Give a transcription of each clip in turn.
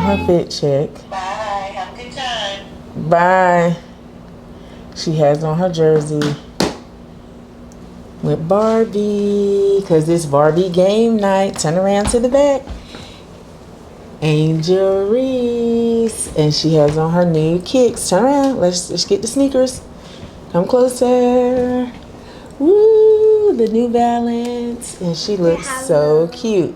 her fit check. Bye. Have a good time. Bye. She has on her jersey with Barbie, because it's Barbie game night. Turn around to the back. Angel Reese, and she has on her new kicks. Turn around. Let's get the sneakers. Come closer. Woo, the New Balance, and she looks so cute.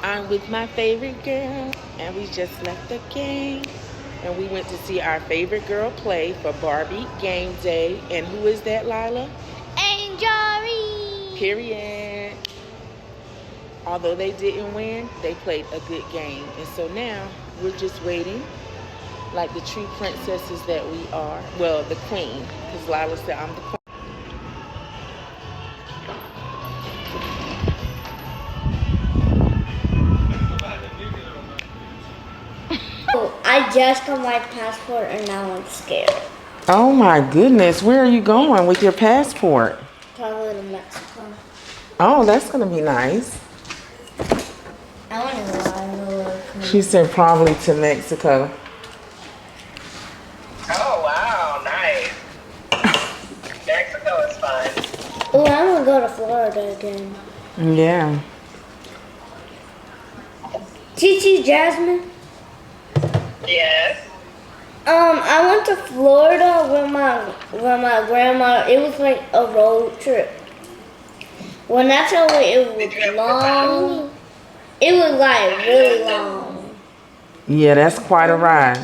I'm with my favorite girl, and we just left the game, and we went to see our favorite girl play for Barbie game day. And who is that, Lila? Angel Reese. Period. Although they didn't win, they played a good game, and so now we're just waiting, like the true princesses that we are. Well, the queen, because Lila said I'm the queen. I just got my passport and now I'm scared. Oh my goodness, where are you going with your passport? Probably to Mexico. Oh, that's gonna be nice. I want to go. She said probably to Mexico. Oh, wow. Nice. Mexico is fun. Oh, I want to go to Florida again. Yeah. Chichi Jasmine. Yes. I went to Florida with my grandma. It was like a road trip. When I tell you it was long, it was like really long. Yeah, that's quite a ride.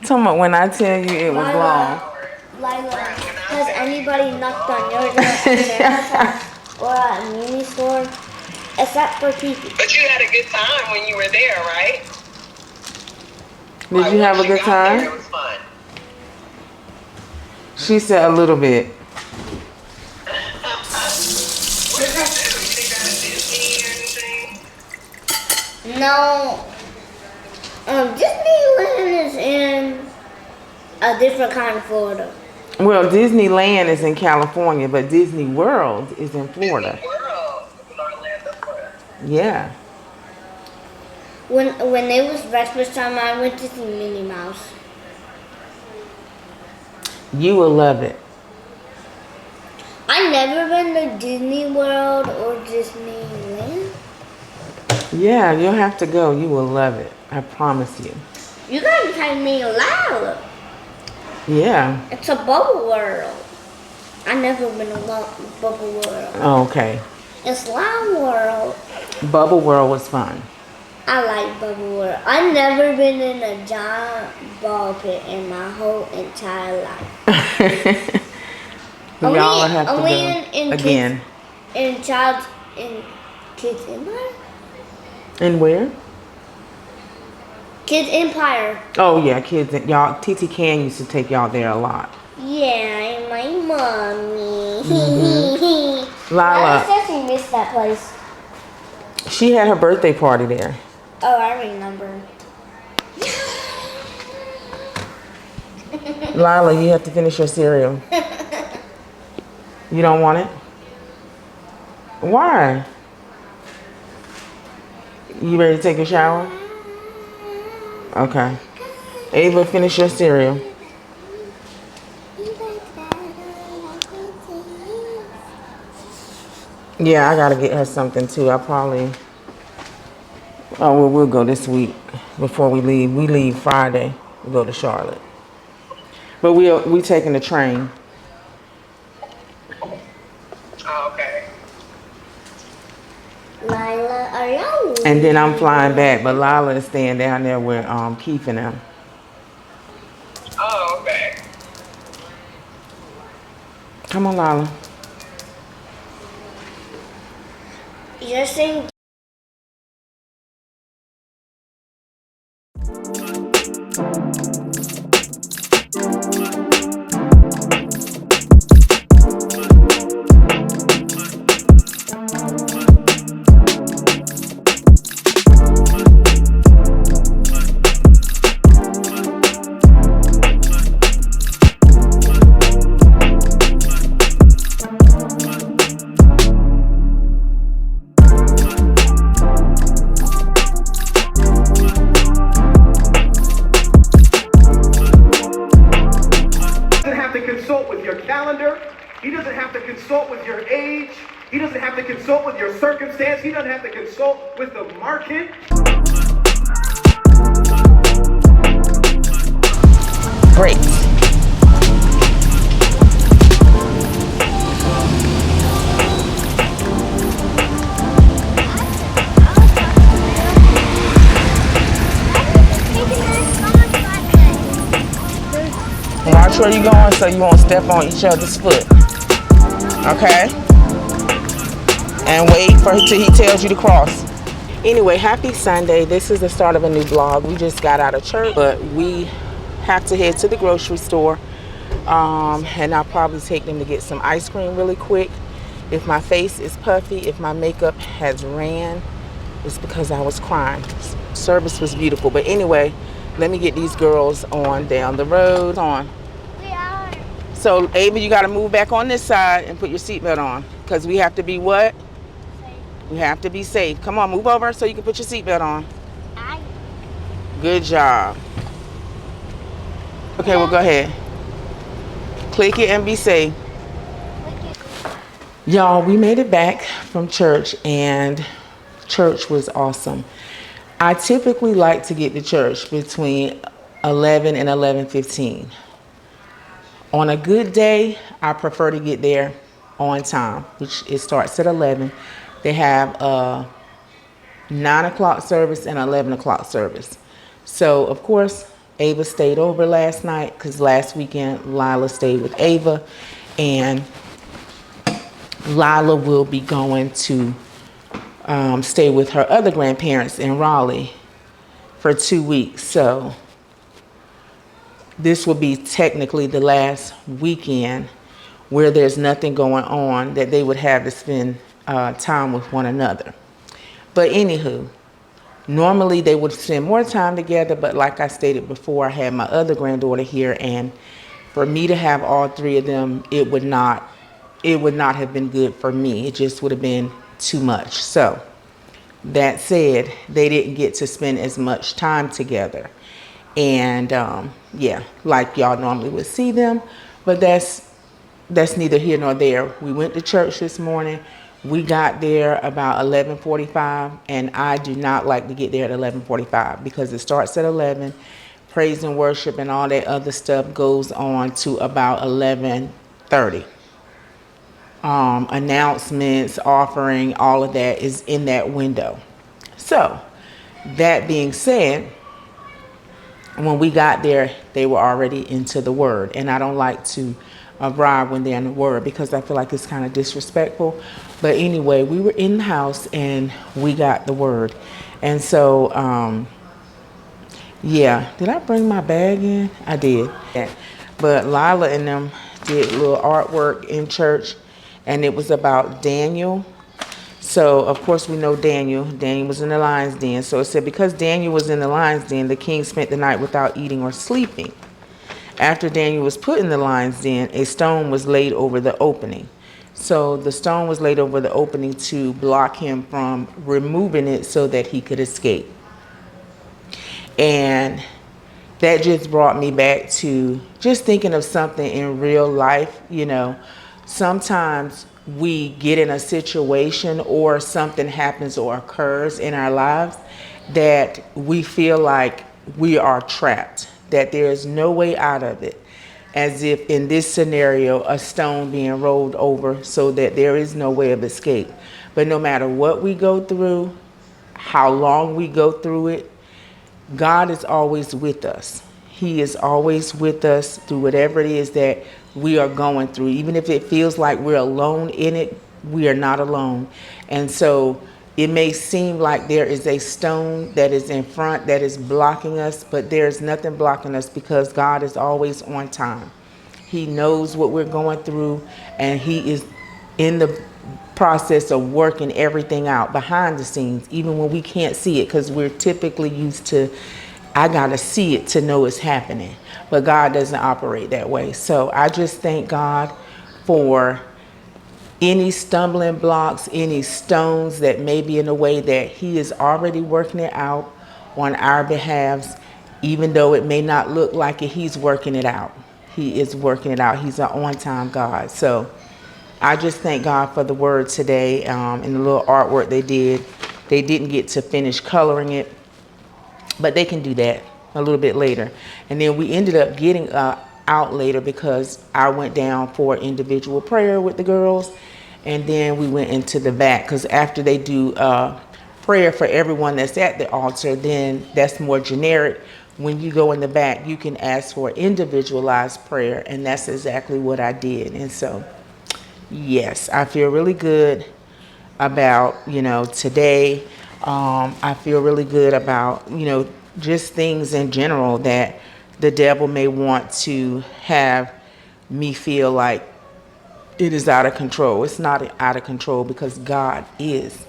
Talking about when I tell you it was long. Lila, has anybody knocked on your door or at a mini store? Except for Kiki. But you had a good time when you were there, right? Did you have a good time? It was fun. She said a little bit. What did you do? You think that is Disney or anything? No. Disneyland is in a different kind of Florida. Well, Disneyland is in California, but Disney World is in Florida. Disney World is in Orlando, Florida. Yeah. When it was breakfast time, I went to see Minnie Mouse. You will love it. I've never been to Disney World or Disneyland. Yeah, you'll have to go. You will love it. I promise you. You gotta take me loud. Yeah. It's a bubble world. I've never been to Bubble World. Oh, okay. It's Slime World. Bubble World was fun. I like Bubble World. I've never been in a giant ball pit in my whole entire life. Y'all have to go again. In Kids Empire? And where? Kids Empire. Oh yeah, kids. Y'all, TT Can used to take y'all there a lot. Yeah, and my mommy. Lila, said she missed that place. she had her birthday party there. Oh, I remember. Lila, you have to finish your cereal. You don't want it? Why? You ready to take a shower? Okay. Ava, finish your cereal. Yeah, I gotta get her something too. Oh, well, we'll go this week before we leave. We leave Friday. We go to Charlotte. But we taking the train. Oh, okay. Lila, are y'all? And then I'm flying back, but Lila is staying down there with Keith and them. Oh, okay. Come on, Lila. You're saying He doesn't have to consult with your circumstance. He doesn't have to consult with the market. Great. Watch where you're going so you won't step on each other's foot. Okay? And wait for till he tells you to cross. Anyway, happy Sunday. This is the start of a new vlog. We just got out of church, but we have to head to the grocery store. And I'll probably take them to get some ice cream really quick. If my face is puffy, if my makeup has ran, it's because I was crying. Service was beautiful. But anyway, let me get these girls on down the road. So, Ava, you got to move back on this side and put your seatbelt on. Because we have to be what? Safe. We have to be safe. Come on, move over so you can put your seatbelt on. Good job. Okay, well, go ahead. Click it and be safe. Y'all, we made it back from church, and church was awesome. I typically like to get to church between 11 and 11:15. On a good day, I prefer to get there on time, which it starts at 11. They have a 9 o'clock service and 11 o'clock service. So, of course, Ava stayed over last night because last weekend Lila stayed with Ava, and Lila will be going to stay with her other grandparents in Raleigh for 2 weeks. So this will be technically the last weekend where there's nothing going on that they would have to spend time with one another. But anywho, normally they would spend more time together, but like I stated before, I had my other granddaughter here, and for me to have all three of them, it would not have been good for me. It just would have been too much. So that said, they didn't get to spend as much time together. And yeah, like y'all normally would see them, but that's neither here nor there. We went to church this morning. We got there about 11:45, and I do not like to get there at 11:45 because it starts at 11. Praise and worship and all that other stuff goes on to about 11:30. Announcements, offering, all of that is in that window. So that being said, when we got there, they were already into the word, and I don't like to arrive when they're in the word because I feel like it's kind of disrespectful. But anyway, we were in the house and we got the word. And so yeah, did I bring my bag in? I did. But Lila and them did a little artwork in church, and it was about Daniel. So, of course, we know Daniel. Daniel was in the lion's den. So it said, because Daniel was in the lion's den, the king spent the night without eating or sleeping. After Daniel was put in the lion's den, a stone was laid over the opening. So the stone was laid over the opening to block him from removing it so that he could escape. And that just brought me back to just thinking of something in real life. You know, sometimes we get in a situation or something happens or occurs in our lives that we feel like we are trapped, that there is no way out of it. As if in this scenario, a stone being rolled over so that there is no way of escape. But no matter what we go through, how long we go through it, God is always with us. He is always with us through whatever it is that we are going through. Even if it feels like we're alone in it, we are not alone. And so it may seem like there is a stone that is in front that is blocking us, but there's nothing blocking us because God is always on time. He knows what we're going through, and He is in the process of working everything out behind the scenes, even when we can't see it, because we're typically used to, I gotta see it to know it's happening. But God doesn't operate that way. So I just thank God for any stumbling blocks, any stones that may be in the way, that He is already working it out on our behalves. Even though it may not look like it, He's working it out. He is working it out. He's an on-time God. So I just thank God for the word today, and the little artwork they did. They didn't get to finish coloring it, but they can do that a little bit later. And then we ended up getting out later because I went down for individual prayer with the girls, and then we went into the back because after they do prayer for everyone that's at the altar, then that's more generic. When you go in the back, you can ask for individualized prayer, and that's exactly what I did. And so, yes, I feel really good about, today. I feel really good about, just things in general that the devil may want to have me feel like it is out of control. It's not out of control because God is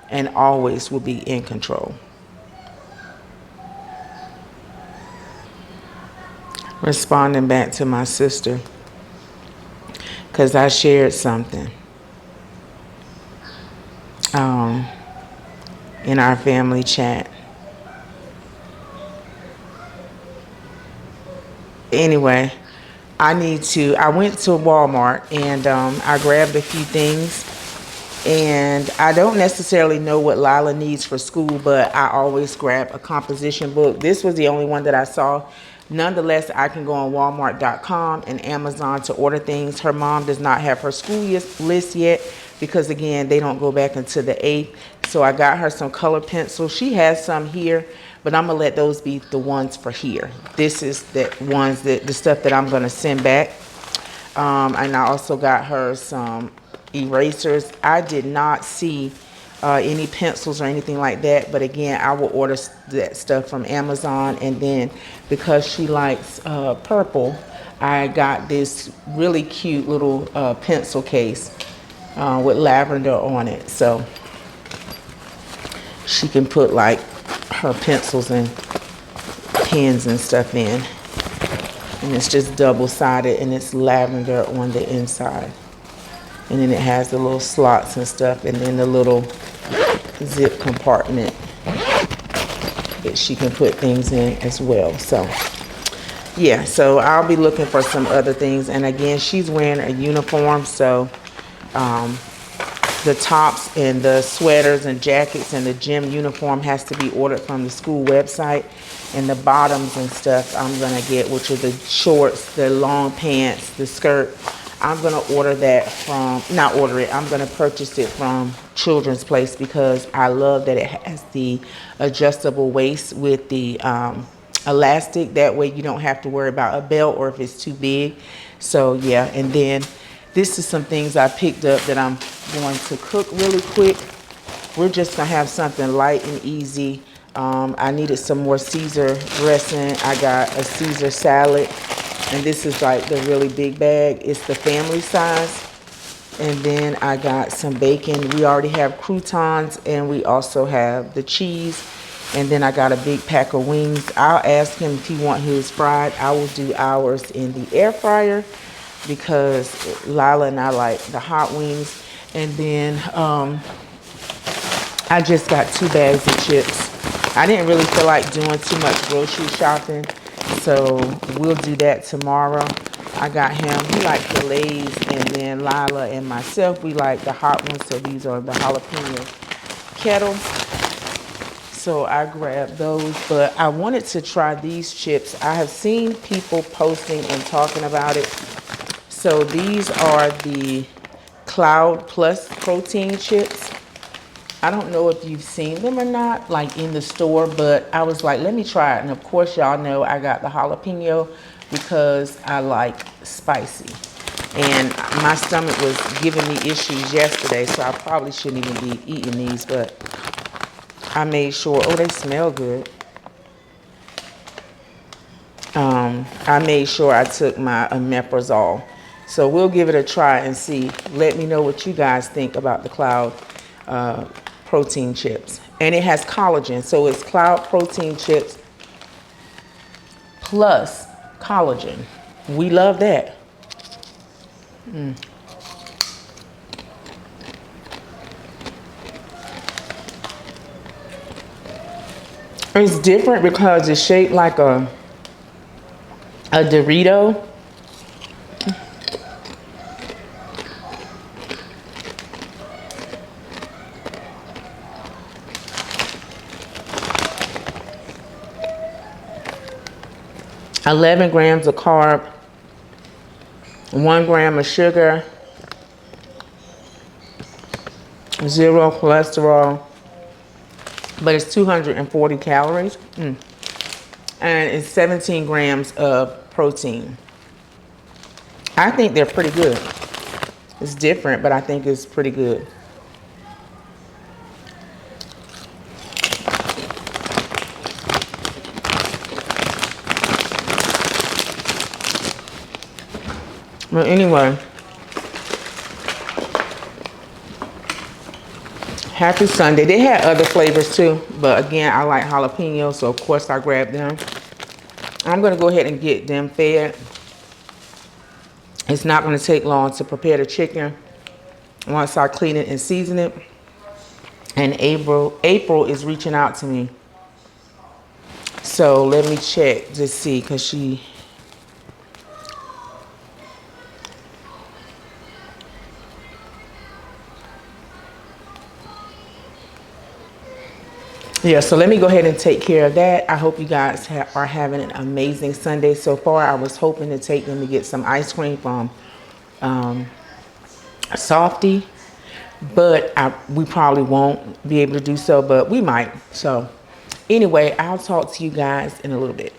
and always will be in control. Responding back to my sister because I shared something in our family chat. Anyway, I went to Walmart and I grabbed a few things, and I don't necessarily know what Lila needs for school, but I always grab a composition book. This was the only one that I saw. Nonetheless, I can go on walmart.com and Amazon to order things. Her mom does not have her school list yet because, again, they don't go back until the 8th. So I got her some color pencils. She has some here, but I'm going to let those be the ones for here. This is the stuff that I'm going to send back. And I also got her some erasers. I did not see any pencils or anything like that, but again, I will order that stuff from Amazon. And then because she likes purple, I got this really cute little pencil case with lavender on it, so she can put like her pencils and pens and stuff in. And it's just double-sided, and it's lavender on the inside. And then it has the little slots and stuff, and then the little zip compartment that she can put things in as well. So yeah, so I'll be looking for some other things. And again, she's wearing a uniform, so the tops and the sweaters and jackets and the gym uniform has to be ordered from the school website. And the bottoms and stuff I'm gonna get, which are the shorts, the long pants, the skirt, I'm gonna order that from, not order it, I'm gonna purchase it from Children's Place because I love that it has the adjustable waist with the elastic. That way you don't have to worry about a belt or if it's too big. So yeah, and then this is some things I picked up that I'm going to cook really quick. We're just gonna have something light and easy. I needed some more Caesar dressing. I got a Caesar salad, and this is like the really big bag. It's the family size. And then I got some bacon. We already have croutons, and we also have the cheese. And then I got a big pack of wings. I'll ask him if he wants his fried. I will do ours in the air fryer because Lila and I like the hot wings. And then I just got 2 bags of chips. I didn't really feel like doing too much grocery shopping, so we'll do that tomorrow. I got him, he liked the Lay's, and then Lila and myself, we like the hot ones, so these are the jalapeno kettle. So I grabbed those, but I wanted to try these chips. I have seen people posting and talking about it. So these are the Cloud Plus protein chips. I don't know if you've seen them or not, like in the store, but I was like, let me try it. And of course, y'all know I got the jalapeno because I like spicy. And my stomach was giving me issues yesterday, so I probably shouldn't even be eating these, but I made sure, oh, they smell good. I made sure I took my omeprazole. So we'll give it a try and see. Let me know what you guys think about the Cloud protein chips. And it has collagen, so it's Cloud protein chips plus collagen. We love that. It's different because it's shaped like a Dorito. 11 grams of carb, 1 gram of sugar, 0 cholesterol, but it's 240 calories, and it's 17 grams of protein. I think they're pretty good. It's different, but I think it's pretty good. But anyway, happy Sunday. They had other flavors too, but again, I like jalapeno, so of course I grabbed them. I'm gonna go ahead and get them fed. It's not gonna take long to prepare the chicken once I clean it and season it. And April is reaching out to me. So let me check to see, cause she, yeah, so let me go ahead and take care of that. I hope you guys are having an amazing Sunday so far. I was hoping to take them to get some ice cream from Softy, but we probably won't be able to do so, but we might. So anyway, I'll talk to you guys in a little bit.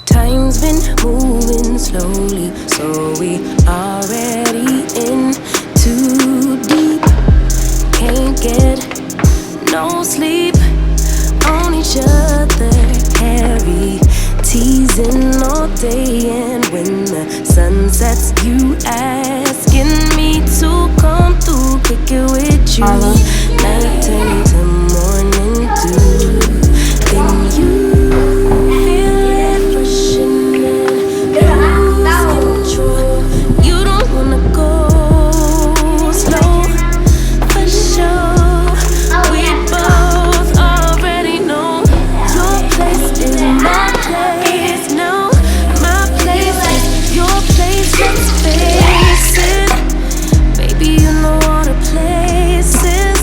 Time's been moving slowly, so we already in too deep. Can't get no sleep on each other, carry teasing all day, and when the sun sets, you asking me to come through, kick it with you. Night into morning dew, then you feel it rushing in, lose control. You don't wanna go slow, for sure. We both already know your place is my place. No, my place is your place. Let's face it, baby, you know all the places.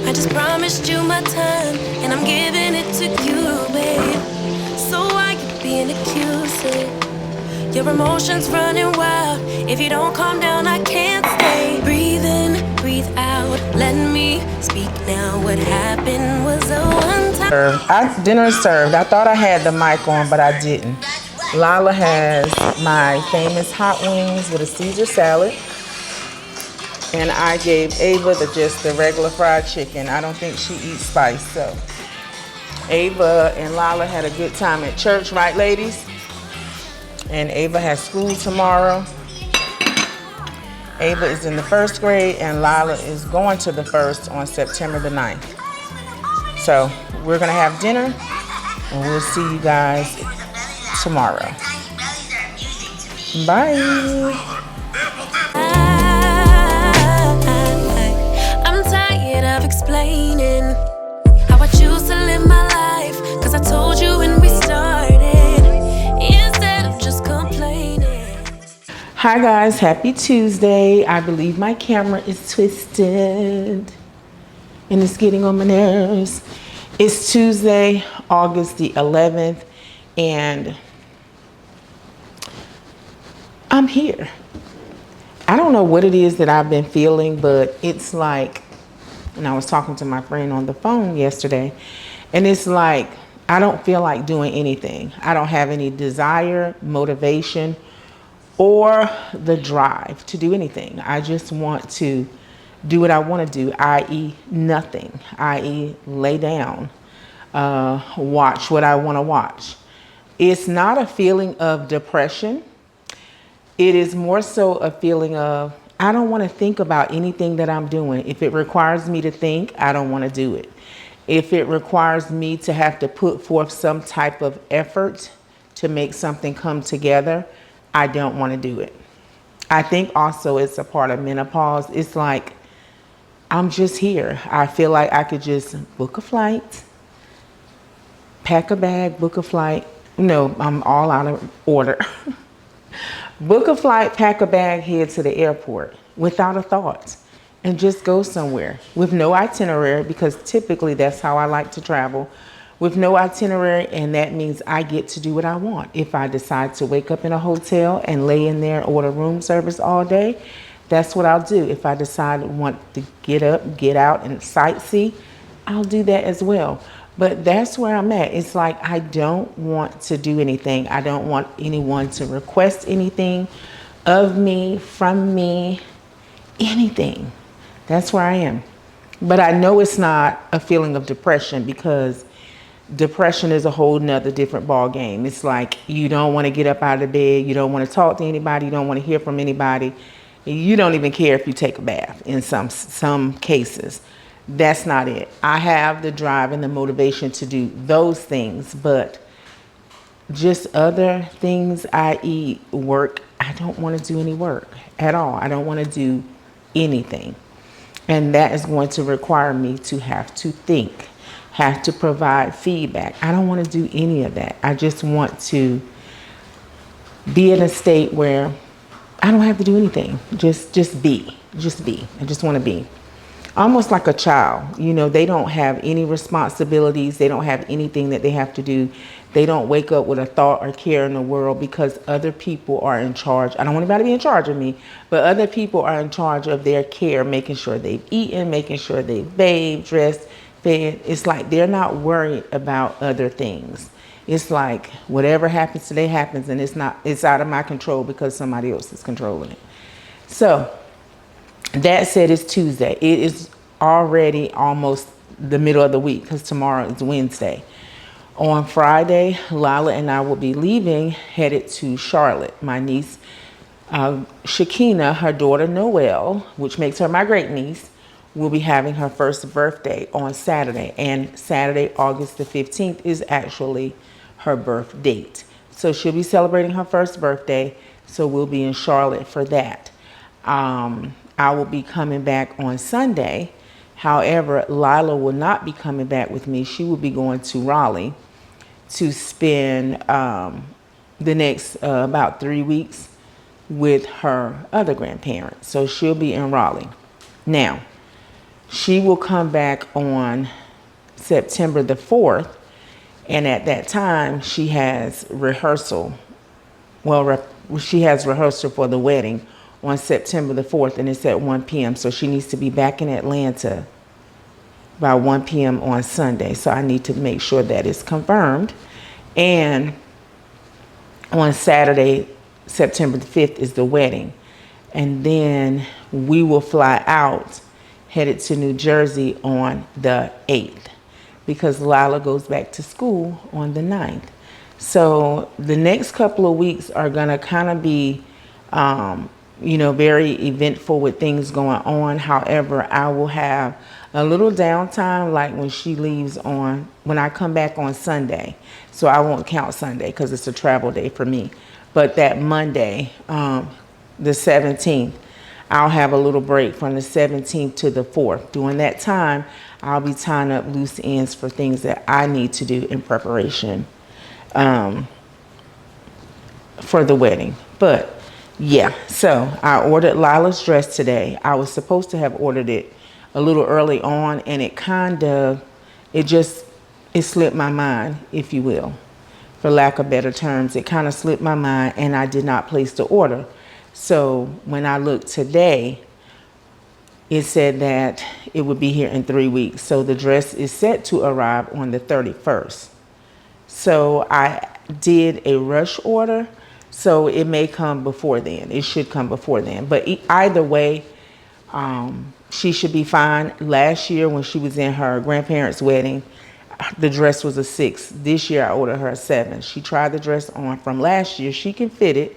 I just promised you my time, and I'm giving it to you, babe. So why you being accusing? Your emotions running wild. If you don't calm down, I can't stay. Breathe in, breathe out. Let me speak now. What happened was a one-time. Dinner is served. I thought I had the mic on, but I didn't. Lala has my famous hot wings with a Caesar salad. And I gave Ava just the regular fried chicken. I don't think she eats spice, so. Ava and Lala had a good time at church, right, ladies? And Ava has school tomorrow. Ava is in the 1st grade, and Lala is going to the 1st on September the 9th. So we're gonna have dinner, and we'll see you guys tomorrow. Bye. I'm tired of explaining how I choose to live my life, 'cause I told you when we started, instead of just complaining. Hi guys, happy Tuesday. I believe my camera is twisted and it's getting on my nerves. It's Tuesday, August the 11th, and I'm here. I don't know what it is that I've been feeling, but it's like, and I was talking to my friend on the phone yesterday, and it's like, I don't feel like doing anything. I don't have any desire, motivation, or the drive to do anything. I just want to do what I want to do, i.e. nothing, i.e. lay down, watch what I want to watch. It's not a feeling of depression. It is more so a feeling of, I don't want to think about anything that I'm doing. If it requires me to think, I don't want to do it. If it requires me to have to put forth some type of effort to make something come together, I don't want to do it. I think also it's a part of menopause. It's like, I'm just here. I feel like I could just book a flight, pack a bag, book a flight. No, I'm all out of order. Book a flight, pack a bag, head to the airport without a thought, and just go somewhere with no itinerary, because typically that's how I like to travel, with no itinerary, and that means I get to do what I want. If I decide to wake up in a hotel and lay in there and order room service all day, that's what I'll do. If I decide I want to get up, get out, and sightsee, I'll do that as well. But that's where I'm at. It's like, I don't want to do anything. I don't want anyone to request anything of me, from me, anything. That's where I am. But I know it's not a feeling of depression, because depression is a whole nother different ball game. It's like, you don't want to get up out of bed. You don't want to talk to anybody. You don't want to hear from anybody. You don't even care if you take a bath in some cases. That's not it. I have the drive and the motivation to do those things, but just other things, i.e. work, I don't want to do any work at all. I don't want to do anything. And that is going to require me to have to think, have to provide feedback. I don't want to do any of that. I just want to be in a state where I don't have to do anything. Just be. I just want to be. Almost like a child. You know, they don't have any responsibilities. They don't have anything that they have to do. They don't wake up with a thought or care in the world, because other people are in charge. I don't want anybody to be in charge of me, but other people are in charge of their care, making sure they've eaten, making sure they've bathed, dressed, fed. It's like they're not worried about other things. It's like whatever happens today happens, and it's out of my control because somebody else is controlling it. So that said, it's Tuesday. It is already almost the middle of the week, because tomorrow is Wednesday. On Friday, Lala and I will be leaving, headed to Charlotte. My niece, Shakina, her daughter Noelle, which makes her my great niece, will be having her first birthday on Saturday. And Saturday, August the 15th, is actually her birth date. So she'll be celebrating her first birthday. So we'll be in Charlotte for that. I will be coming back on Sunday. However, Lila will not be coming back with me. She will be going to Raleigh to spend the next about 3 weeks with her other grandparents. So she'll be in Raleigh. Now, She will come back on September the 4th, and at that time she has rehearsal. Well, she has rehearsal for the wedding on September the 4th, and it's at 1 p.m. So she needs to be back in Atlanta by 1 p.m. on Sunday. So I need to make sure that is confirmed. And on Saturday, September the 5th is the wedding. And then we will fly out, headed to New Jersey on the 8th, because Lila goes back to school on the 9th. So the next couple of weeks are going to kind of be, very eventful with things going on. However, I will have a little downtime, like when she leaves when I come back on Sunday. So I won't count Sunday because it's a travel day for me. But that Monday, the 17th, I'll have a little break from the 17th to the 4th. During that time, I'll be tying up loose ends for things that I need to do in preparation for the wedding. But yeah, so I ordered Lila's dress today. I was supposed to have ordered it a little early on, and it slipped my mind, if you will, for lack of better terms. It kind of slipped my mind, and I did not place the order. So when I looked today, it said that it would be here in 3 weeks. So the dress is set to arrive on the 31st. So I did a rush order, so it may come before then. It should come before then. But either way, she should be fine. Last year when she was in her grandparents' wedding, the dress was a 6. This year I ordered her a 7. She tried the dress on from last year. She can fit it,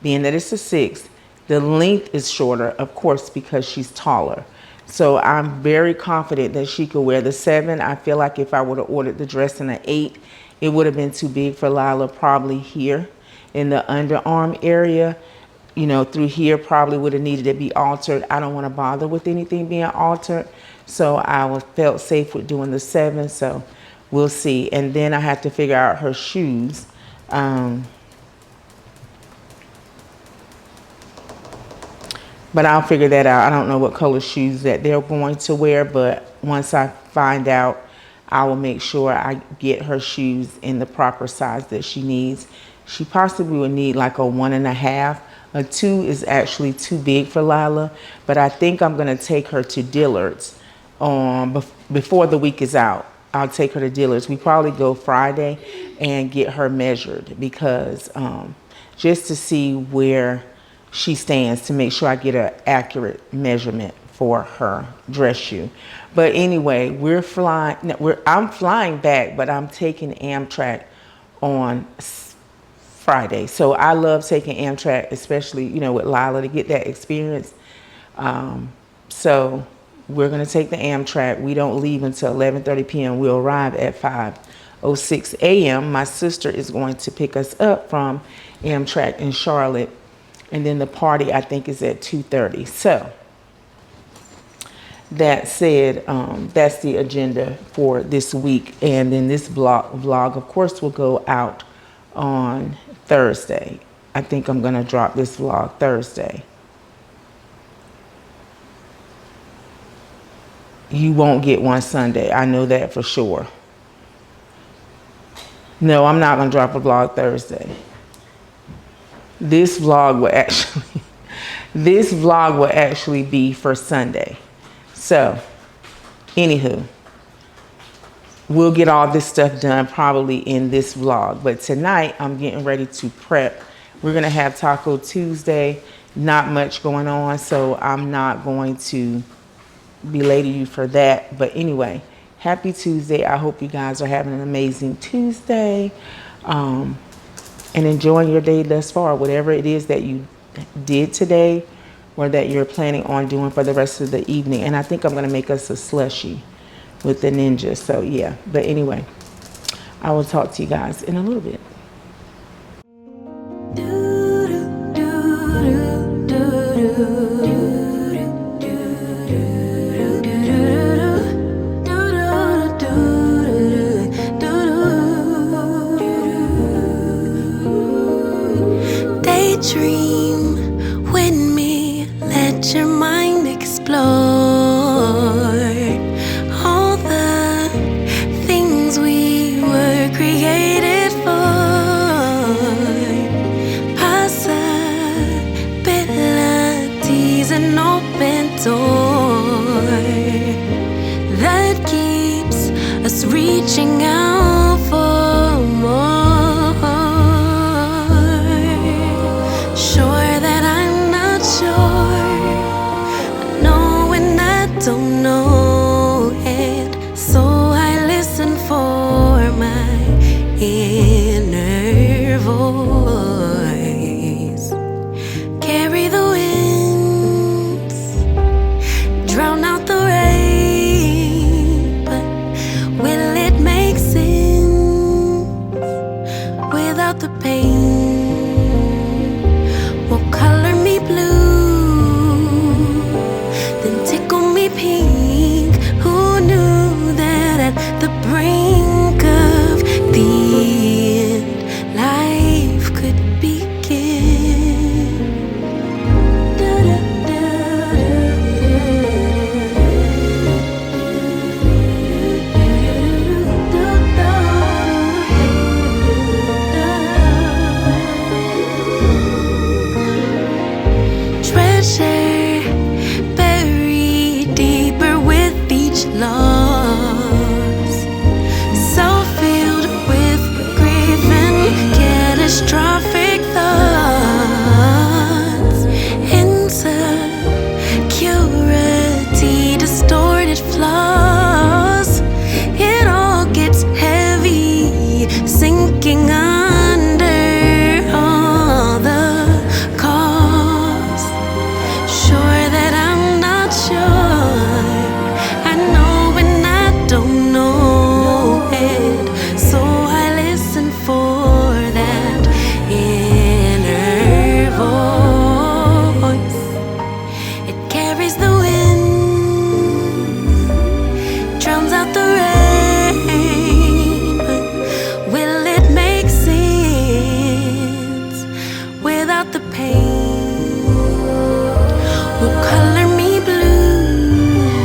being that it's a 6. The length is shorter, of course, because she's taller. So I'm very confident that she could wear the 7. I feel like if I would have ordered the dress in an 8, it would have been too big for Lila, probably here in the underarm area. Through here probably would have needed to be altered. I don't want to bother with anything being altered. So I felt safe with doing the 7. So we'll see. And then I have to figure out her shoes. But I'll figure that out. I don't know what color shoes that they're going to wear, but once I find out, I will make sure I get her shoes in the proper size that she needs. She possibly would need like a 1.5. A 2 is actually too big for Lila, but I think I'm going to take her to Dillard's before the week is out. I'll take her to Dillard's. We probably go Friday and get her measured, because just to see where she stands, to make sure I get an accurate measurement for her dress shoe. But anyway, I'm flying back, but I'm taking Amtrak on Friday. So I love taking Amtrak, especially, with Lila, to get that experience. So we're going to take the Amtrak. We don't leave until 11:30 p.m. We'll arrive at 5:06 a.m. My sister is going to pick us up from Amtrak in Charlotte. And then the party, I think, is at 2:30. So that said, that's the agenda for this week. And then this vlog, of course, will go out on Thursday. I think I'm going to drop this vlog Thursday. You won't get one Sunday. I know that for sure. No, I'm not going to drop a vlog Thursday. This vlog will actually be for Sunday. So, anywho, we'll get all this stuff done probably in this vlog. But tonight, I'm getting ready to prep. We're going to have Taco Tuesday. Not much going on, so I'm not going to belabor you for that. But anyway, happy Tuesday. I hope you guys are having an amazing Tuesday. And enjoying your day thus far, whatever it is that you did today or that you're planning on doing for the rest of the evening. And I think I'm going to make us a slushie with the Ninja. So, yeah. But anyway, I will talk to you guys in a little bit. Dream with me, let your mind explore. door that keeps us reaching out for more. Sure that I'm not sure, I know when I don't know it, so I listen for my inner voice. Carry the winds, drown out the rain, but will it make sense without the pain? Won't color me blue, then tickle me pink. Who knew that at the brink of the end, life could begin? Treasure buried deeper with each loss, so filled with grief and catastrophic thoughts, insecurity, distorted flaws. It all gets heavy, sinking under all the cost. Sure that I'm not sure, I know when I don't know it, so I listen for that inner voice. It carries the wind, drowns out the rain, but will it make sense without the pain? Will color me blue,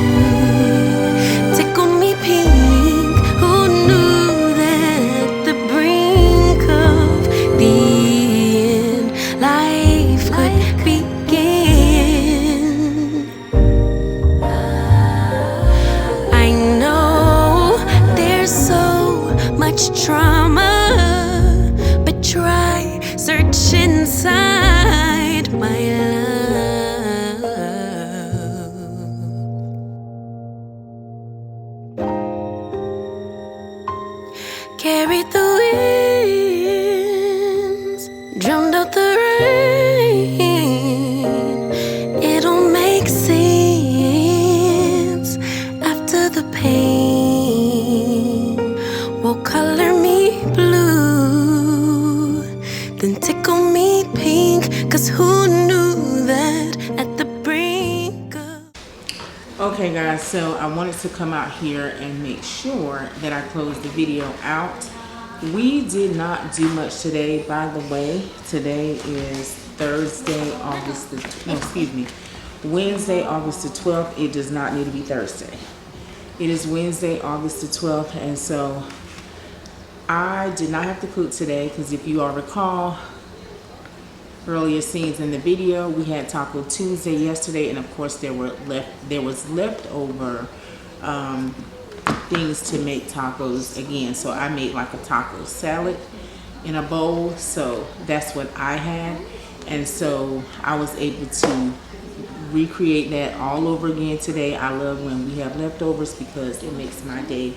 tickle me pink. Who knew that at the brink of the end, life could begin? I know there's so much trauma, but try search inside my love. Carried the winds, drowned out the rain. It'll make sense after the pain. Will color me blue, then tickle me pink. 'Cause who knew that at the brink of... Okay guys, so I wanted to come out here and make sure that I closed the video out. We did not do much today, by the way. Today is Thursday, Wednesday, August the 12th. It does not need to be Thursday. It is Wednesday, August the 12th, and so I did not have to cook today because if you all recall, earlier scenes in the video, we had Taco Tuesday yesterday, and of course there was leftover things to make tacos again. So I made like a taco salad in a bowl, so that's what I had, and so I was able to recreate that all over again today. I love when we have leftovers because it makes my day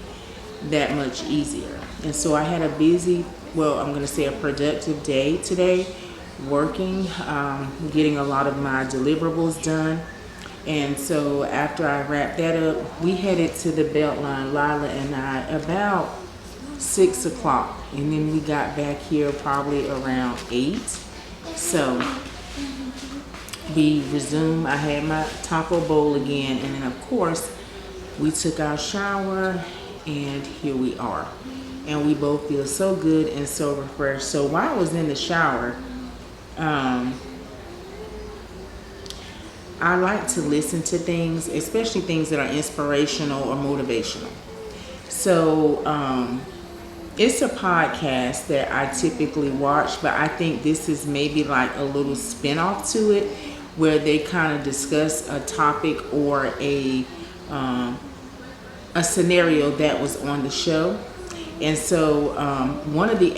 that much easier. And so I had a busy, well, I'm gonna say a productive day today, working, getting a lot of my deliverables done. And so after I wrapped that up, we headed to the Beltline, Lila and I, about 6 o'clock, and then we got back here probably around 8. So we resumed. I had my taco bowl again, and then of course we took our shower, and here we are, and we both feel so good and so refreshed. So while I was in the shower, I like to listen to things, especially things that are inspirational or motivational. So it's a podcast that I typically watch, but I think this is maybe like a little spin-off to it, where they kind of discuss a topic or a scenario that was on the show. And so one of the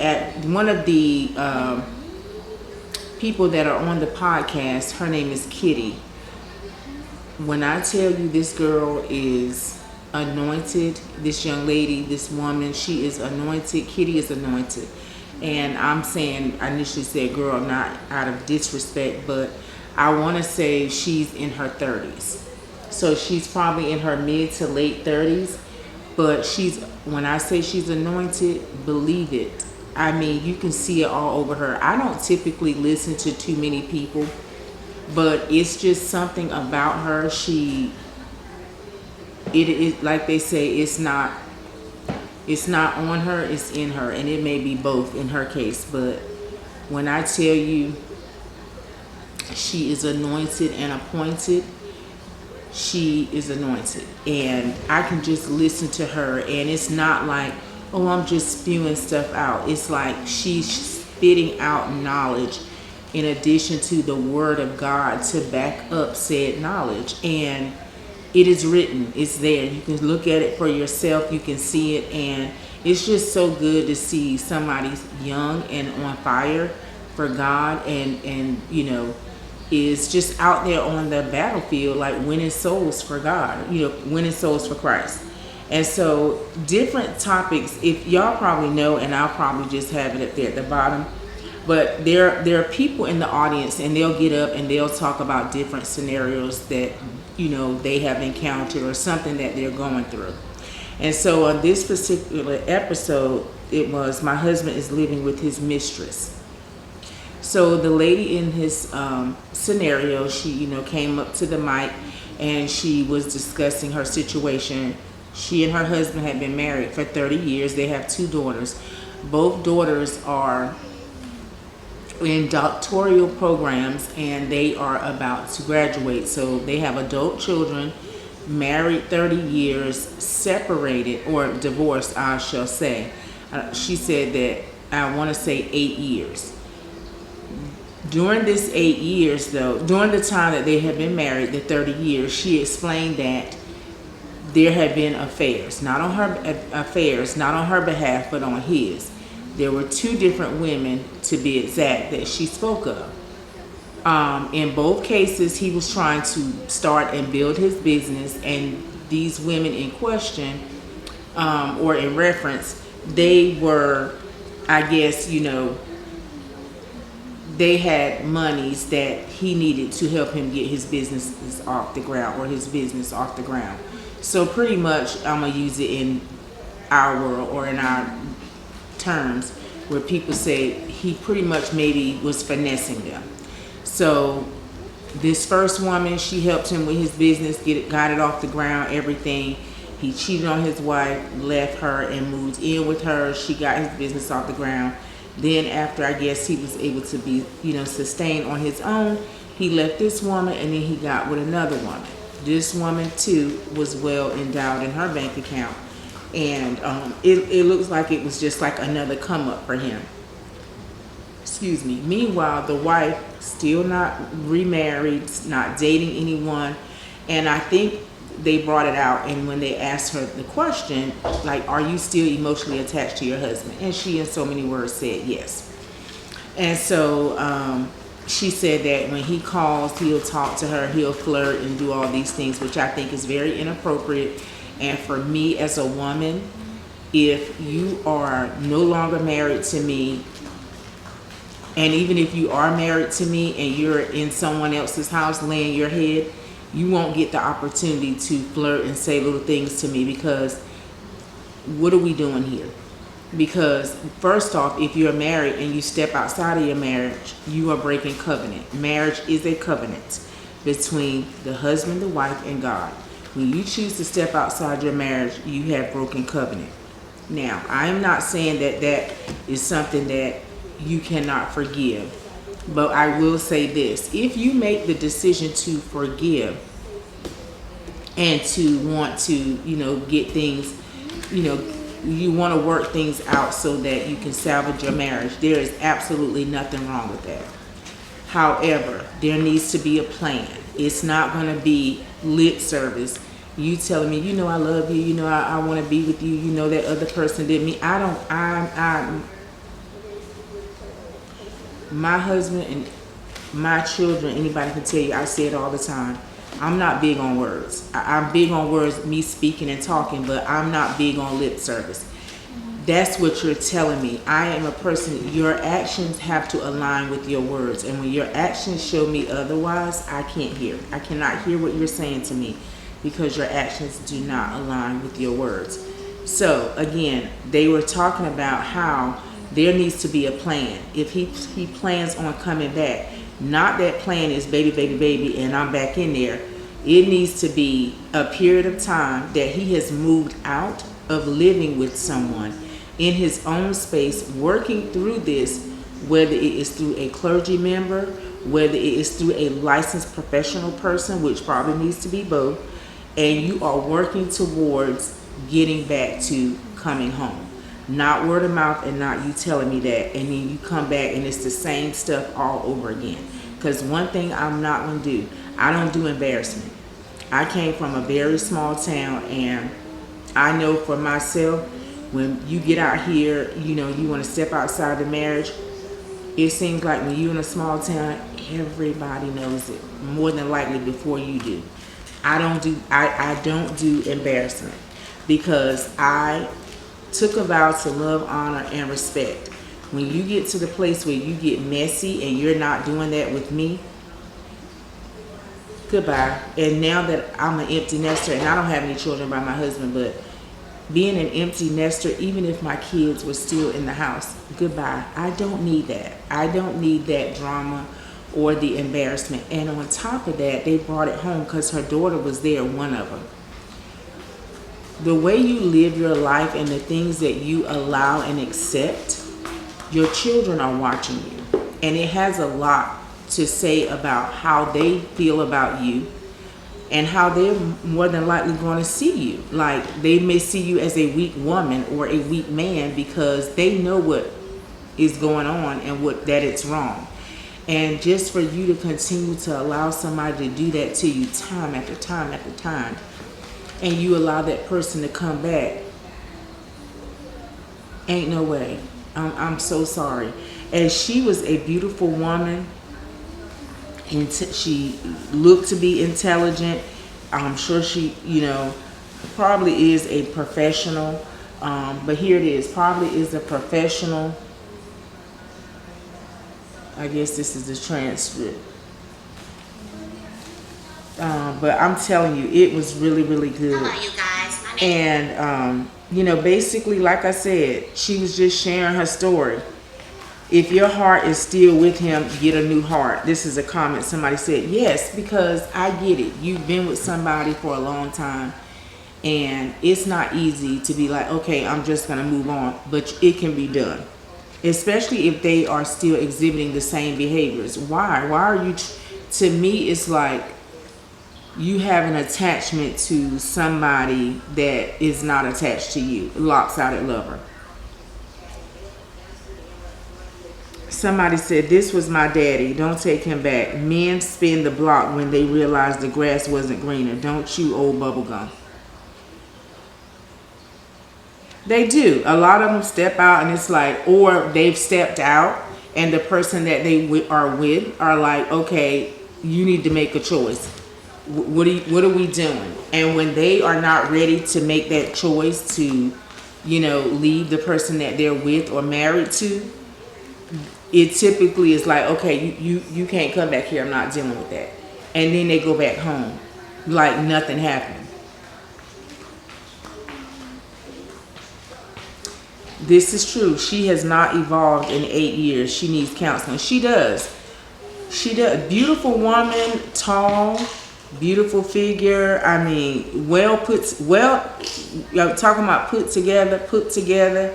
people that are on the podcast, her name is Kitty. When I tell you this girl is anointed, this young lady, this woman, she is anointed. Kitty is anointed. And I'm saying, I initially said girl, not out of disrespect, but I want to say she's in her 30s. So she's probably in her mid to late 30s. But when I say she's anointed, believe it. I mean, you can see it all over her. I don't typically listen to too many people, but it's just something about her. It is like they say, it's not on her, it's in her, and it may be both in her case. But when I tell you she is anointed and appointed, she is anointed. And I can just listen to her, and it's not like, oh, I'm just spewing stuff out. It's like she's spitting out knowledge in addition to the word of God to back up said knowledge. And it is written, it's there. You can look at it for yourself, you can see it, and it's just so good to see somebody young and on fire for God, and you know, is just out there on the battlefield, like winning souls for God, you know, winning souls for Christ. And so different topics, if y'all probably know, and I'll probably just have it up there at the bottom, but there are people in the audience, and they'll get up and they'll talk about different scenarios that, you know, they have encountered or something that they're going through. And so on this particular episode, it was my husband is living with his mistress. So the lady in his scenario, she, you know, came up to the mic and she was discussing her situation. She and her husband had been married for 30 years. They have 2 daughters. Both daughters are in doctoral programs, and they are about to graduate. So they have adult children, married 30 years, separated or divorced, I shall say. She said that, I want to say 8 years. During this 8 years, though, during the time that they had been married, the 30 years, she explained that there had been affairs, not on her behalf, but on his. There were 2 different women, to be exact, that she spoke of. In both cases, he was trying to start and build his business, and these women in question, or in reference, they were, I guess, you know, they had monies that he needed to help him get his businesses off the ground, or his business off the ground. So pretty much, I'm going to use it in our world or in our terms, where people say he pretty much maybe was finessing them. So this first woman, she helped him with his business, got it off the ground, everything. He cheated on his wife, left her, and moved in with her. She got his business off the ground. Then after, I guess, he was able to be, you know, sustained on his own, he left this woman, and then he got with another woman. This woman, too, was well endowed in her bank account. And it looks like it was just like another come up for him. Excuse me. Meanwhile, the wife still not remarried, not dating anyone. And I think they brought it out, and when they asked her the question, like, are you still emotionally attached to your husband? And she, in so many words, said yes. And so she said that when he calls, he'll talk to her, he'll flirt and do all these things, which I think is very inappropriate. And for me as a woman, if you are no longer married to me, and even if you are married to me and you're in someone else's house laying your head, you won't get the opportunity to flirt and say little things to me, because what are we doing here? Because first off, if you're married and you step outside of your marriage, you are breaking covenant. Marriage is a covenant between the husband, the wife, and God. When you choose to step outside your marriage, you have broken covenant. Now, I am not saying that that is something that you cannot forgive. But I will say this: if you make the decision to forgive and to want to, you know, get things, you know, you want to work things out so that you can salvage your marriage, there is absolutely nothing wrong with that. However, there needs to be a plan. It's not going to be lip service. You telling me, you know, I love you, you know, I want to be with you, you know, that other person did me. My husband and my children, anybody can tell you, I say it all the time. I'm not big on words. I'm big on words, me speaking and talking, but I'm not big on lip service. That's what you're telling me. I am a person, your actions have to align with your words. And when your actions show me otherwise, I can't hear. I cannot hear what you're saying to me because your actions do not align with your words. So again, they were talking about how there needs to be a plan. If he plans on coming back, not that plan is baby, baby, baby, and I'm back in there. It needs to be a period of time that he has moved out of living with someone in his own space, working through this, whether it is through a clergy member, whether it is through a licensed professional person, which probably needs to be both, and you are working towards getting back to coming home. Not word of mouth and not you telling me that, and then you come back and it's the same stuff all over again. Because one thing I'm not going to do, I don't do embarrassment. I came from a very small town, and I know for myself, when you get out here, you know, you want to step outside the marriage, it seems like when you're in a small town, everybody knows it, more than likely before you do. I don't do embarrassment, because I took a vow to love, honor, and respect. When you get to the place where you get messy and you're not doing that with me, goodbye. And now that I'm an empty nester, and I don't have any children by my husband, but being an empty nester, even if my kids were still in the house, goodbye. I don't need that. I don't need that drama or the embarrassment. And on top of that, they brought it home because her daughter was there, one of them. The way you live your life and the things that you allow and accept, your children are watching you. And it has a lot to say about how they feel about you and how they're more than likely going to see you. Like, they may see you as a weak woman or a weak man because they know what is going on and that it's wrong. And just for you to continue to allow somebody to do that to you time after time after time, and you allow that person to come back, ain't no way. I'm so sorry. And she was a beautiful woman, and she looked to be intelligent. I'm sure she, you know, probably is a professional. But here it is, probably is a professional. I guess this is the transcript. But I'm telling you, it was really, really good. Hello, you guys. And, you know, basically, like I said, she was just sharing her story. If your heart is still with him, get a new heart. This is a comment somebody said. Yes, because I get it. You've been with somebody for a long time, and it's not easy to be like, okay, I'm just going to move on. But it can be done, especially if they are still exhibiting the same behaviors. Why? Why are you? To me, it's like you have an attachment to somebody that is not attached to you. Lopsided lover. Somebody said, this was my daddy. Don't take him back. Men spin the block when they realize the grass wasn't greener. Don't chew old bubblegum. They do. A lot of them step out and it's like, or they've stepped out and the person that they are with are like, okay, you need to make a choice. What are we doing? And when they are not ready to make that choice to, you know, leave the person that they're with or married to, it typically is like, okay, you can't come back here. I'm not dealing with that. And then they go back home like nothing happened. This is true. She has not evolved in 8 years. She needs counseling. She does. She does. Beautiful woman, tall, beautiful figure. I mean, I'm talking about put together.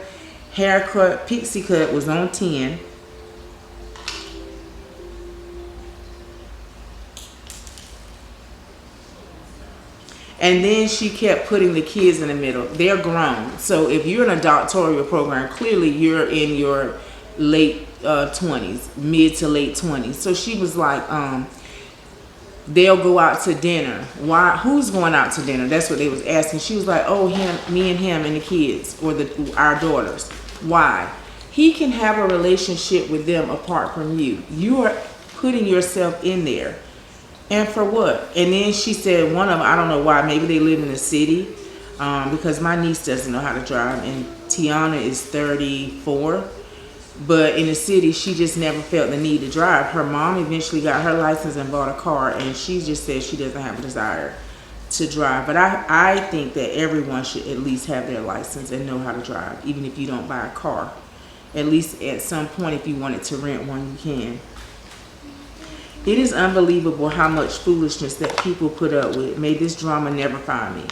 Haircut, pixie cut was on 10. And then she kept putting the kids in the middle. They're grown. So if you're in a doctoral program, clearly you're in your late 20s, mid to late 20s. So she was like, they'll go out to dinner. Why? Who's going out to dinner? That's what they was asking. She was like, oh, him, me and him and the kids, or our daughters. Why? He can have a relationship with them apart from you. You are putting yourself in there. And for what? And then she said, one of them, I don't know why, maybe they live in the city, because my niece doesn't know how to drive, and Tiana is 34. But in the city, she just never felt the need to drive. Her mom eventually got her license and bought a car, and she just said she doesn't have a desire to drive. But I think that everyone should at least have their license and know how to drive, even if you don't buy a car. At least at some point, if you wanted to rent one, you can. It is unbelievable how much foolishness that people put up with. May this drama never find me.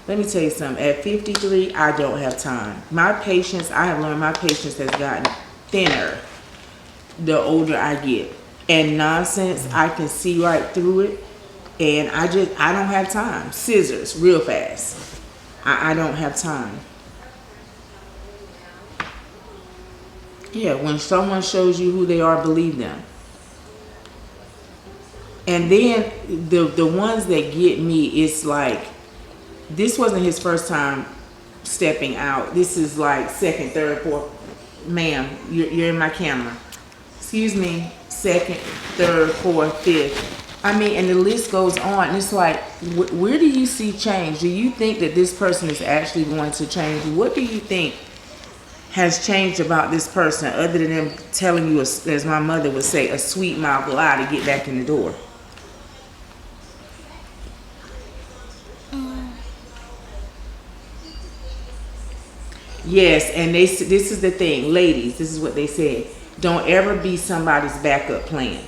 Let me tell you something. At 53, I don't have time. My patience, I have learned my patience has gotten thinner the older I get. And nonsense, I can see right through it. And I don't have time. Scissors, real fast. I don't have time. Yeah, when someone shows you who they are, believe them. And then the ones that get me, it's like, this wasn't his first time stepping out. This is like second, third, fourth. Ma'am, you're in my camera. Excuse me. Second, third, fourth, fifth. I mean, and the list goes on. And it's like, where do you see change? Do you think that this person is actually going to change? What do you think has changed about this person other than them telling you, as my mother would say, a sweet mouth lie to get back in the door? Yes, and this is the thing, ladies, this is what they said. Don't ever be somebody's backup plan.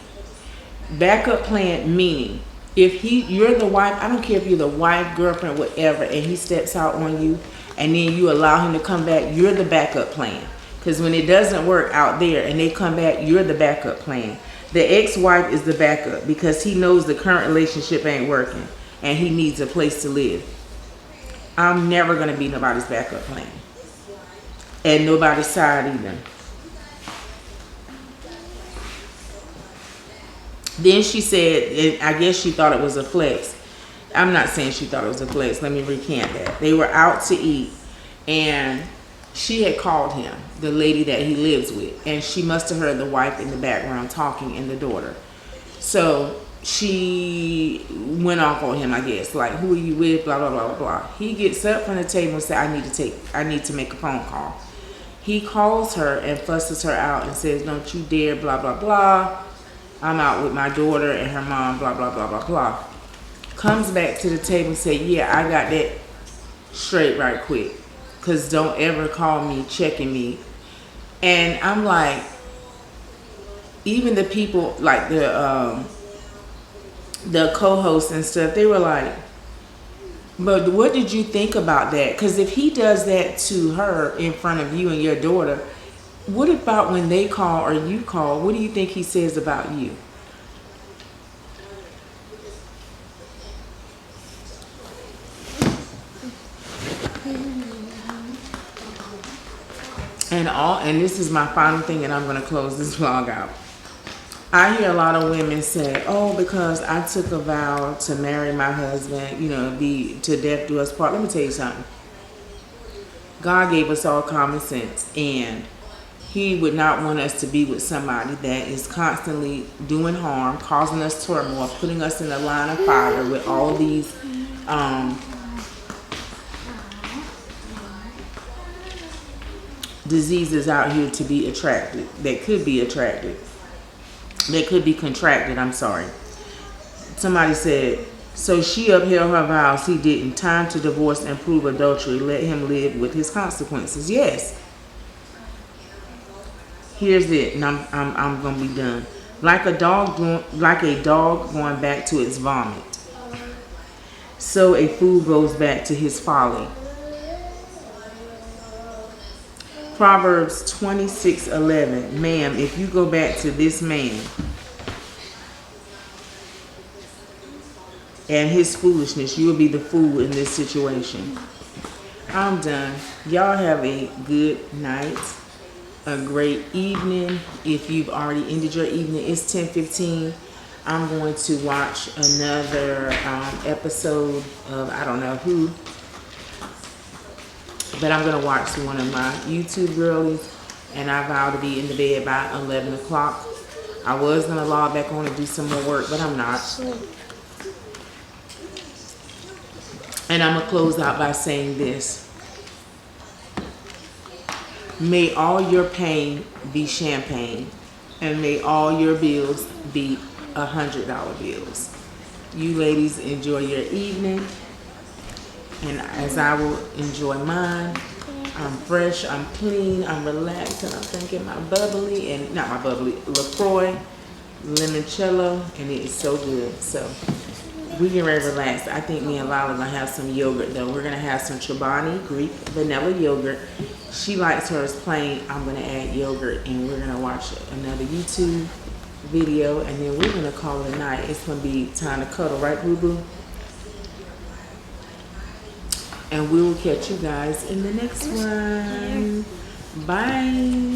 Backup plan meaning, if you're the wife, I don't care if you're the wife, girlfriend, whatever, and he steps out on you, and then you allow him to come back, you're the backup plan. Because when it doesn't work out there and they come back, you're the backup plan. The ex-wife is the backup because he knows the current relationship ain't working and he needs a place to live. I'm never going to be nobody's backup plan. And nobody's side either. Then she said, and I guess she thought it was a flex. I'm not saying she thought it was a flex. Let me recant that. They were out to eat, and she had called him, the lady that he lives with, and she must have heard the wife in the background talking and the daughter. So she went off on him, I guess, like, who are you with, blah, blah, blah, blah, blah. He gets up from the table and said, I need to make a phone call. He calls her and fusses her out and says, don't you dare, blah, blah, blah. I'm out with my daughter and her mom, blah, blah, blah, blah, blah. Comes back to the table and say, yeah, I got that straight right quick. Because don't ever call me checking me. And I'm like, even the people, like the co-hosts and stuff, they were like, but what did you think about that? Because if he does that to her in front of you and your daughter, what about when they call or you call? What do you think he says about you? And this is my final thing, and I'm going to close this vlog out. I hear a lot of women say, oh, because I took a vow to marry my husband, you know, be to death do us part. Let me tell you something. God gave us all common sense, and he would not want us to be with somebody that is constantly doing harm, causing us turmoil, putting us in a line of fire with all these diseases out here to be attracted, that could be attracted. That could be contracted, I'm sorry. Somebody said, so she upheld her vows, he didn't. Time to divorce and prove adultery. Let him live with his consequences. Yes. Here's it, and I'm gonna be done. Like a dog going back to its vomit, so a fool goes back to his folly. Proverbs 26:11. Ma'am, if you go back to this man and his foolishness, you will be the fool in this situation. I'm done. Y'all have a good night. a great evening. If you've already ended your evening, it's 10:15. I'm going to watch another episode of I don't know who, but I'm going to watch one of my YouTube girlies, and I vow to be in the bed by 11 o'clock. I was going to log back on and do some more work, but I'm not. And I'm going to close out by saying this. May all your pain be champagne, and may all your bills be $100 bills. You ladies enjoy your evening, and as I will enjoy mine, I'm fresh, I'm clean, I'm relaxed, and I'm drinking my bubbly, and not my bubbly, LaCroix, limoncello, and it is so good. So we get ready to relax. I think me and Lala are gonna have some yogurt though. We're gonna have some Chobani Greek vanilla yogurt. She likes hers plain. I'm gonna add yogurt, and we're gonna watch another YouTube video, and then we're gonna call it a night. It's gonna be time to cuddle, right, boo boo? And we will catch you guys in the next one. Bye.